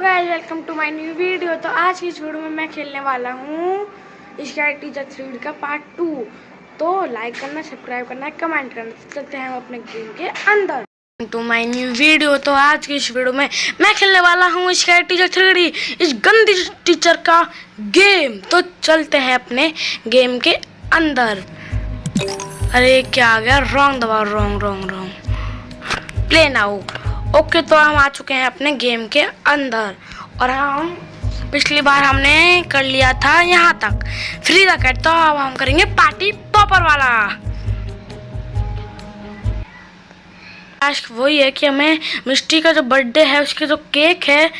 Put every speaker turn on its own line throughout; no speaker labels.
Guys welcome to my new video. तो आज की इस वीडियो में मैं खेलने वाला हूँ स्काई टीचर 3 का पार्ट 2। तो लाइक करना, सब्सक्राइब करना, कमेंट करना। तो चलते हैं हम अपने गेम के अंदर। To my new video. तो आज की इस वीडियो में मैं खेलने वाला हूँ स्काई टीचर 3 इस गंदी टीचर का गेम। तो चलते हैं अपने गेम के अंदर। अरे क्या आ गया, रॉन्ग दबाओ, रॉन्ग प्ले नाउ। ओके तो हम आ चुके हैं अपने गेम के अंदर और हम पिछली बार हमने कर लिया था यहाँ तक फ्री रैकेट। तो अब हम करेंगे पार्टी पॉपर वाला। टास्क वही है कि हमें मिस्टी का जो बर्थडे है उसके जो केक है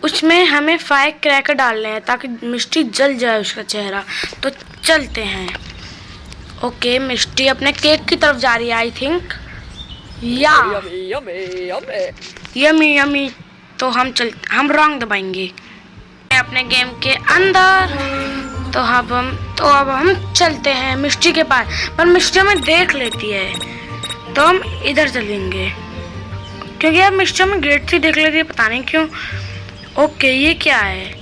उसमें हमें फायर क्रैकर डालने हैं ताकि मिस्टी जल जाए उसका चेहरा। तो चलते हैं। ओके मिस्टी अपने केक की तरफ जा रही है आई थिंक। या यमी। तो हम रॉन्ग दबाएंगे अपने गेम के अंदर। तो अब हम चलते हैं मिस्टी के पास, पर मिस्टी हमें देख लेती है तो हम इधर चलेंगे क्योंकि अब मिस्टी हमें गेट से देख लेती है, पता नहीं क्यों। ओके ये क्या है,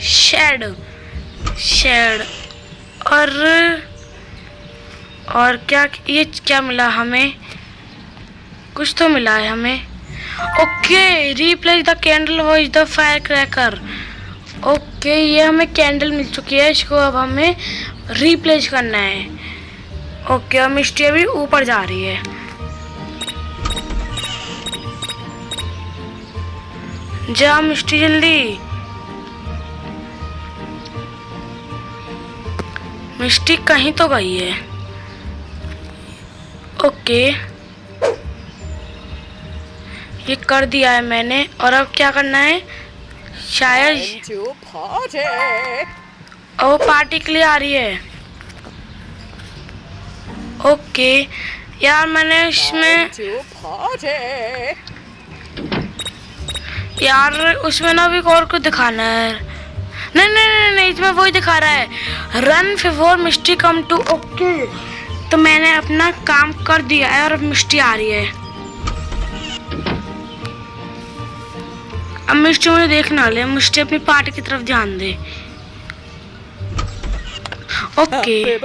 शेड और क्या ये क्या मिला हमें, कुछ तो मिला है हमें। Okay replace the candle watch the fire cracker. Okay ये हमें कैंडल मिल चुकी है, इसको अब हमें रिप्लेस करना है। ओके अब मिस्टी अभी ऊपर जा रही है। जा मिस्टी जल्दी। मिस्टी कहीं तो गई है। ओके ये कर दिया है मैंने और अब क्या करना है, शायद ओ पार्टी के लिए आ रही है। ओके यार मैंने उसमें ना भी और कुछ दिखाना है। नहीं इसमें वही दिखा रहा है, run before Misty come to. Okay तो मैंने अपना काम कर दिया है और अब मिस्टी आ रही है। अब मिस्टी मुझे देखना ले, मिस्टी अपनी पार्टी की तरफ ध्यान दे। ओके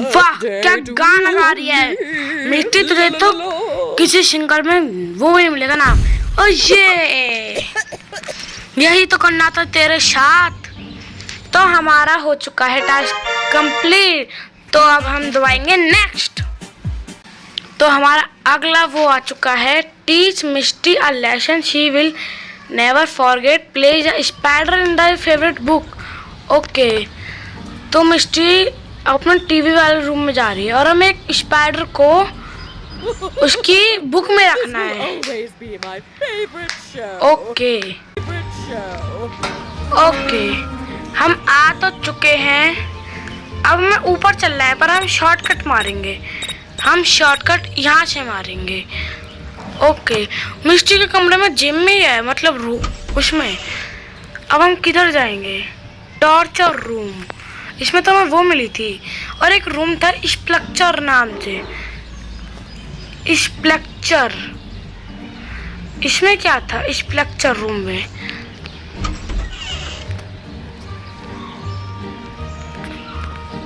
वाह क्या गाना गा रही है मिस्टी। तुझे तो किसी सिंगर में वो ही मिलेगा ना। ओ ये यही तो करना था तेरे साथ। तो हमारा हो चुका है टास्क कंप्लीट। तो अब हम दबाएंगे नेक्स्ट। तो हमारा अगला वो आ चुका है, teach Misty a lesson she will never forget, place a spider in the favourite book. Okay तो मिस्टी अपने टीवी वाले रूम में जा रही है और हमें एक स्पाइडर को उसकी बुक में रखना है। ओके हम आ तो चुके हैं। अब हमें ऊपर चल रहा है पर हम शॉर्टकट मारेंगे। हम शॉर्टकट यहाँ से मारेंगे। ओके मिस्टी के कमरे में जिम में ही है, मतलब उसमें। अब हम किधर जाएंगे, टॉर्चर रूम। इसमें तो हमें वो मिली थी और एक रूम था स्प्लक्चर नाम से। स्प्लक्चर इसमें क्या था स्प्लक्चर रूम में।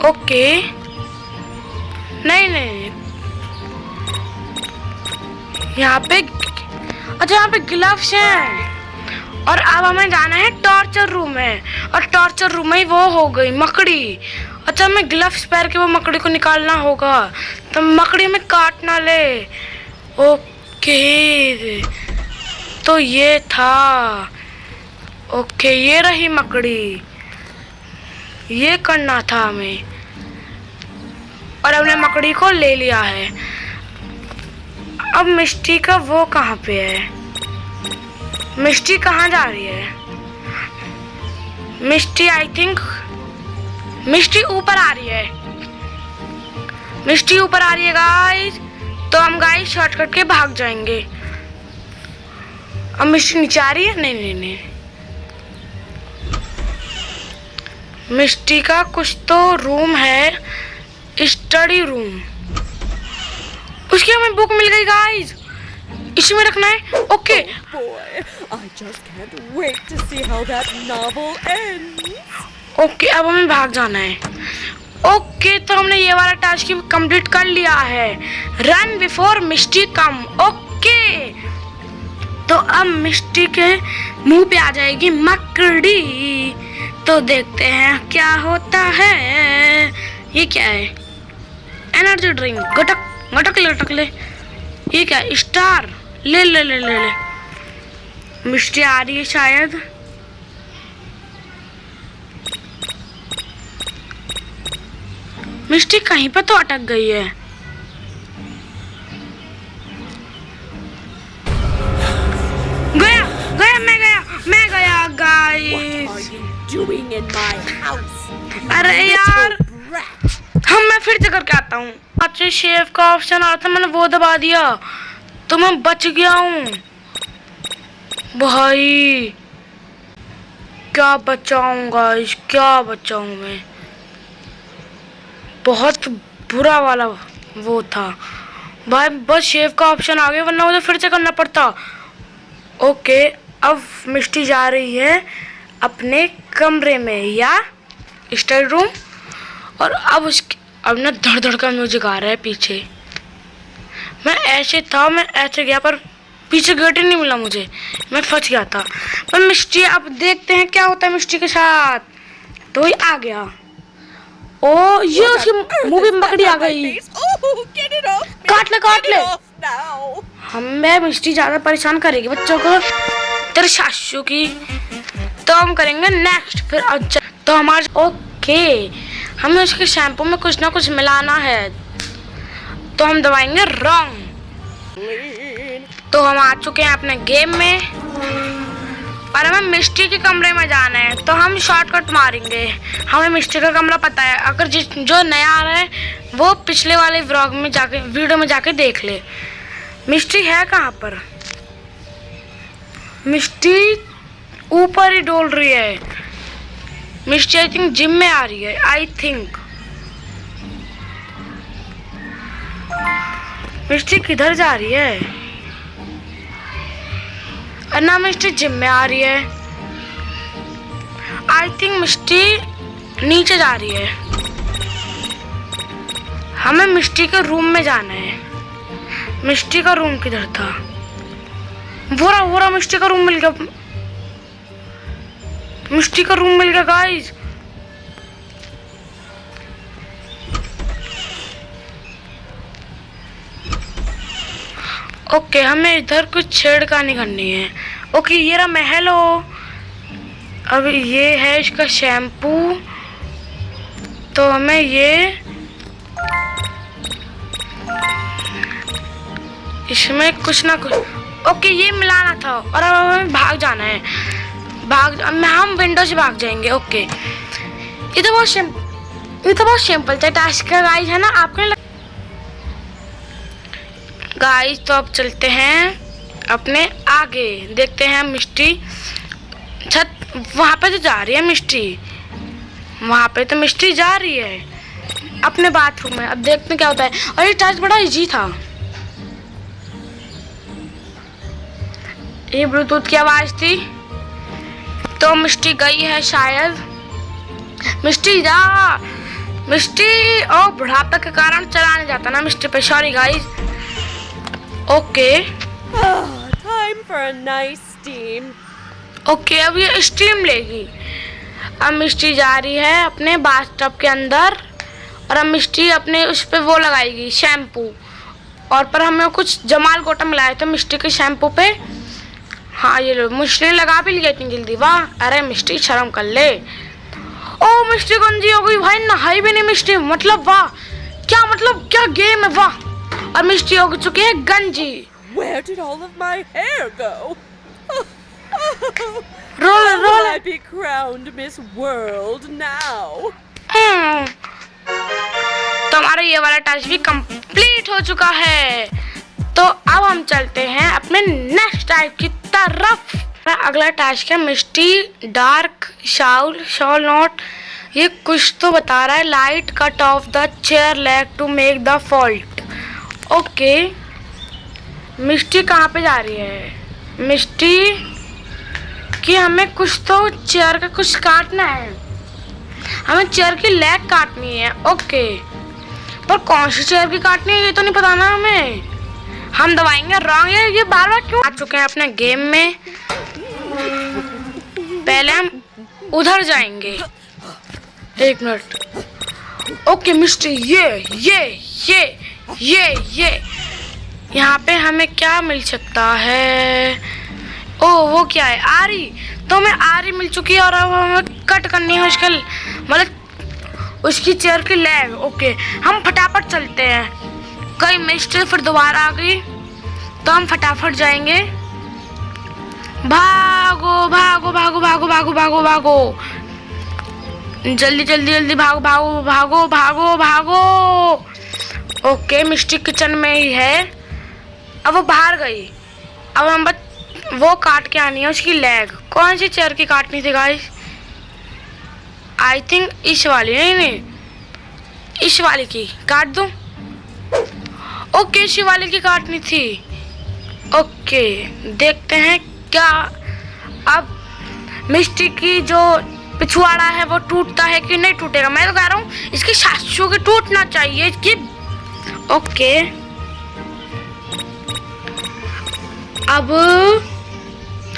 ओके नहीं यहाँ पे, अच्छा यहाँ पे ग्लव्स हैं। और अब हमें जाना है टॉर्चर रूम में और टॉर्चर रूम में ही वो हो गई मकड़ी। अच्छा हमें ग्लव्स पहन के वो मकड़ी को निकालना होगा, तो मकड़ी में काट ना ले। ओके तो ये था। ओके ये रही मकड़ी, ये करना था हमें और हमने मकड़ी को ले लिया है। अब मिस्टी का वो कहाँ पे है, मिस्टी कहाँ जा रही है। मिस्टी आई थिंक मिस्टी ऊपर आ रही है। मिस्टी ऊपर आ रही है गाइस। तो हम गाइस शॉर्टकट के भाग जाएंगे। अब मिस्टी नीचे आ रही है। नहीं मिस्टी का कुछ तो रूम है, स्टडी रूम। उसकी हमें बुक मिल गई गाइस। इसमें रखना है। Okay
Boy, I just can't wait to see how that novel ends.
Okay, अब हमें भाग जाना है। ओके तो हमने ये वाला टास्क कंप्लीट कर लिया है। रन बिफोर मिस्टी कम। ओके तो अब मिस्टी के मुंह पे आ जाएगी मकड़ी। तो देखते हैं क्या होता है। ये क्या है? Energy drink. गटक गटक लटक ले। ये क्या? स्टार। ले ले ले ले ले। मिस्टी आ रही है शायद। मिस्टी कहीं पे तो अटक गई है। गया गया मैं गया guys.
Doing in my house.
अरे यार मैं फिर से करके आता हूँ। अच्छे शेफ का ऑप्शन आ रहा था, मैंने वो दबा दिया तो मैं बच गया हूँ। भाई क्या बचाऊं गाइस, क्या बचाऊं मैं। बहुत बुरा वाला वो था भाई। बस शेफ का ऑप्शन आ गया, वरना मुझे फिर से करना पड़ता। ओके अब मिस्टी जा रही है अपने कमरे में या स्टडी रूम। और अब ना धड़ धड़ का म्यूजिक आ रहा है पीछे। मैं ऐसे था, मैं ऐसे गया पर पीछे गेट ही नहीं मिला मुझे, मैं फंस गया था। पर मिस्टी, अब देखते हैं क्या होता है मिस्टी के साथ। तो ही आ गया। ओ ये उसकी मुंह में मकड़ी आ गई। काट ले। मैं मिस्टी ज्यादा परेशान करेगी बच्चों को, तेरे सासू की। तो हम करेंगे नेक्स्ट फिर। अच्छा तो हमारे ओके हमें उसके शैम्पू में कुछ ना कुछ मिलाना है, तो हम दबाएंगे रॉन्ग। तो हम आ चुके हैं अपने गेम में और हमें मिस्टी के कमरे में जाना है। तो हम शॉर्टकट मारेंगे। हमें मिस्टी का कमरा पता है। अगर जो नया आ रहा है वो पिछले वाले व्लॉग में जाके, वीडियो में जाके देख ले। मिस्टी है कहाँ पर? मिस्टी ऊपर ही डोल रही है। मिस्टी आई थिंक जिम में आ रही है। आई थिंक मिस्टी किधर जा रही है? ना मिस्टी जिम में आ रही है। आई थिंक मिस्टी नीचे जा रही है। हमें मिस्टी के रूम में जाना है। मिस्टी का रूम किधर था? वो रहा मिस्टी का रूम मिल गया। मिस्टी का रूम मिल गया गाइस। ओके हमें इधर कुछ छेड़खानी करनी है। ओके ये रहा महल हो। अब ये है इसका शैम्पू। तो हमें ये इसमें कुछ ना कुछ ओके ये मिलाना था। और अब हमें भाग जाना है। हम विंडो से भाग जाएंगे। ओके ये तो बहुत सिंपल था टास्क का गाइस, है ना? आपको गाइस तो अब चलते हैं अपने आगे। देखते हैं मिस्टी छत वहाँ पे तो जा रही है। मिस्टी वहाँ पे तो मिस्टी जा रही है अपने बाथरूम में। अब देखते हैं क्या होता है। और ये टास्क बड़ा इजी था। ये ब्लूटूथ की आवाज थी। तो मिस्टी गई है शायद। मिस्टी जा। मिस्टी ओ बुढ़ापे के कारण चला नहीं जाता ना मिस्टी पे। Sorry guys. Okay
Time for a nice steam.
Okay अब ये स्टीम लेगी। अब मिस्टी जा रही है अपने बाथटब के अंदर। और अब मिस्टी अपने उस पे वो लगाएगी शैम्पू। और पर हमें कुछ जमाल गोटा मिलाया था मिस्टी के शैम्पू पे। हाँ ये लो, मिस्टी ने लगा भी लिया इतनी जल्दी। वाह अरे मिस्टी शर्म कर ले। ओ मिस्टी गंजी हो गई भाई, नहाई भी नहीं मिस्टी। मतलब वाह क्या गेम है। वाह और मिस्टी हो चुकी है गंजी।
Where did all of my hair go?
Roll
Will
roll.
I be crowned Miss World now?
तो हमारा ये वाला टास्क भी कंप्लीट हो चुका है। तो अब हम चलते हैं अपने नेक्स्ट टास्क की तरफ। अगला टास्क है मिस्टी डार्क शॉल नॉट। ये कुछ तो बता रहा है। Light cut off the chair leg to make the fault. Okay Mishti कहाँ पे जा रही है? मिष्टी कि हमें कुछ तो चेयर का कुछ काटना है, हमें चेयर की लेग काटनी है। ओके, पर कौन सी चेयर की काटनी है ये तो नहीं पता ना हमें। हम दबाएंगे रॉन्ग। ये बार बार क्यों आ चुके हैं अपने गेम में? पहले हम उधर जाएंगे। एक मिनट। ओके मिस्टर, ये यहाँ पे हमें क्या मिल सकता है? ओ वो क्या है? आरी। तो हमें आरी मिल चुकी है और अब हमें कट करनी है उसके मतलब उसकी चेयर की लेग। ओके, हम फटाफट चलते हैं। कई मिस्टर फिर दोबारा आ गई तो हम फटाफट जाएंगे। भागो भागो भागो भागो भागो भागो भागो, जल्दी जल्दी जल्दी भागो भागो भागो भागो भागो। ओके, मिस्टी किचन में ही है। अब वो बाहर गई। अब हम बस वो काट के आनी है उसकी लेग। कौन सी चेयर की काटनी थी गाइस? आई थिंक इस वाली। नहीं, इस वाली की काट दूं। ओके, इस वाली की काटनी थी। ओके, देखते हैं क्या अब मिस्टी की जो पिछवाड़ा है वो टूटता है कि नहीं टूटेगा। मैं तो कह रहा हूँ इसकी सासू की टूटना चाहिए इसकी। ओके, अब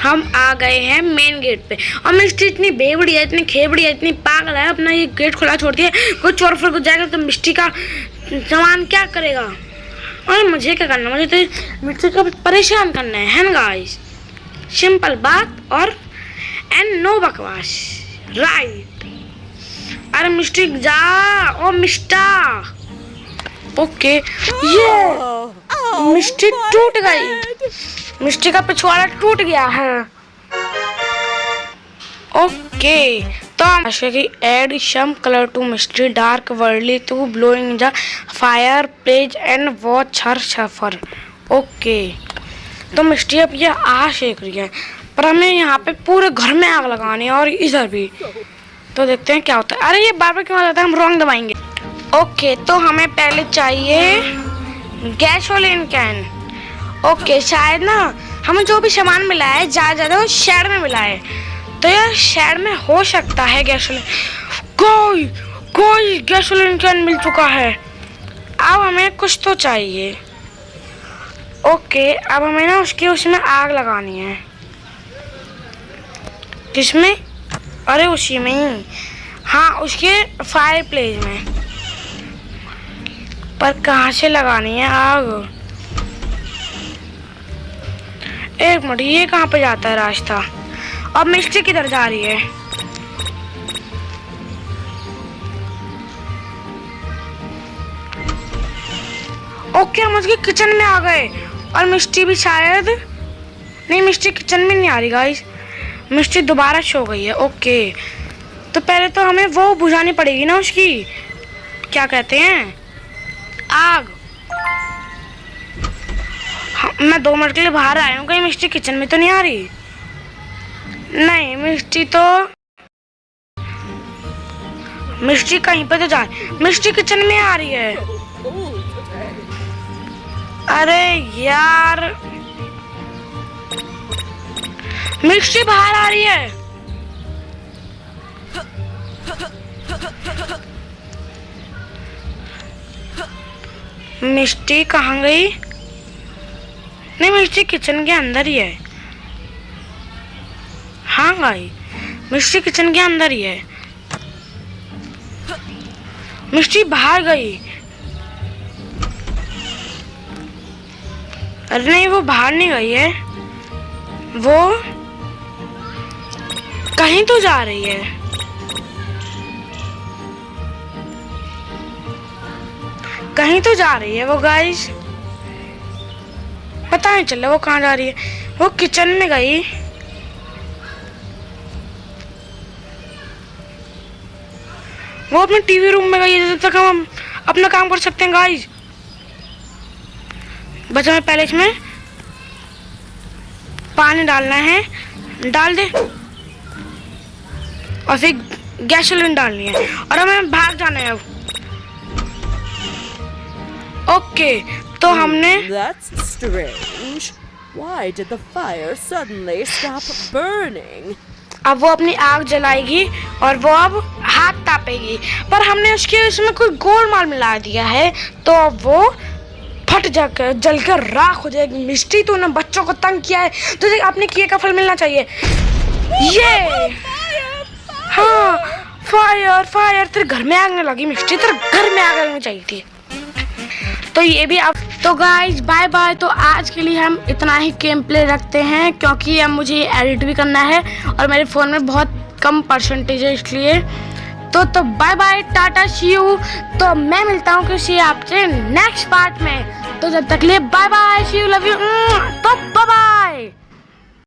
हम आ गए हैं मेन गेट पे और मिस्टी इतनी बेवड़ी है, इतनी खेबड़ी है, इतनी पागल है, अपना ये गेट खुला छोड़ती है। कोई चोर फिर कुछ जाएगा तो मिस्टी का सामान क्या करेगा? और मुझे क्या करना, मुझे तो मिस्टी को परेशान करना है ना गाइस। सिंपल बात और एंड नो बकवास, राइट? अरे मिस्टी जा, ओ मिस्टा। ओके, ये मिस्टी टूट गई। मिस्टी का पिछवाड़ा टूट गया है। ओके, तो add some colour to Mystery dark world to blowing the fire places and watch her suffer. Okay, तो मिस्ट्री अब ये आग सेक रही है, पर हमें यहाँ पे पूरे घर में आग लगानी है और इधर भी। तो देखते हैं क्या होता है। अरे ये बार बार क्यों आ जाता है? हम रॉन्ग दबाएंगे। ओके, तो हमें पहले चाहिए गैसोलीन कैन। ओके, शायद ना हमें जो भी सामान मिला है ज़्यादा वो शेड में मिला है, तो यार शेड में हो सकता है गैसोलीन। कोई गैसोलीन कैन मिल चुका है। अब हमें कुछ तो चाहिए। ओके, अब हमें ना उसमें आग लगानी है। किसमें? अरे उसी में ही, हाँ उसके फायर प्लेस में। पर कहाँ से लगानी है आग? एक मिनट, ये कहाँ पे जाता है रास्ता? अब मिस्टी किधर जा रही है? ओके, हम उसके किचन में आ गए और मिस्टी भी शायद नहीं, मिस्टी किचन में नहीं आ रही गाइस, मिस्टी दोबारा सो गई है। ओके, तो पहले तो हमें वो बुझानी पड़ेगी ना उसकी, क्या कहते हैं, आग। मैं 2 मिनट के लिए बाहर आया हूँ, कहीं मिस्टी किचन में तो नहीं आ रही? नहीं, मिस्टी कहीं पे तो जा, मिस्टी किचन में आ रही है। अरे यार, मिस्टी बाहर आ रही है। मिस्टी कहाँ गई? नहीं, मिस्टी किचन के अंदर ही है। हाँ भाई, मिस्टी किचन के अंदर ही है। मिस्टी बाहर गई। अरे नहीं, वो बाहर नहीं गई है, वो कहीं तो जा रही है। कहीं तो जा रही है वो गाइस, पता नहीं चल रहा वो कहाँ जा रही है। वो किचन में गई। वो अपने टीवी रूम में गई है, जब तक हम अपना काम कर सकते हैं गाइस। बस हमें पहले इसमें पानी डालना है, डाल दे, और फिर गैसोलीन डालनी है और हमें भाग जाना है अब। ओके, तो हमने
That's strange. Why did the fire suddenly stop burning?
अब वो अपनी आग जलाएगी और वो अब हाथ तापेगी, पर हमने उसके उसमें कोई गोलमाल मिला दिया है तो अब वो फट जाकर जलकर राख हो जाएगी। मिस्टी तूने बच्चों को तंग किया है, तुझे अपने किए का फल मिलना चाहिए। ये हाँ, फायर फायर, तेरे घर में आग नहीं लगी मिस्टी, तेरे घर में आग लगनी चाहिए थी। तो ये भी अब तो गाइज बाय बाय। तो आज के लिए हम इतना ही गेम प्ले रखते हैं, क्योंकि अब मुझे एडिट भी करना है और मेरे फ़ोन में बहुत कम परसेंटेज है इसलिए। तो bye bye, tata, see you. तो मैं मिलता हूँ किसी आपसे नेक्स्ट पार्ट में। तो जब तक लिए bye bye, see you, love you. तो बाय बाय।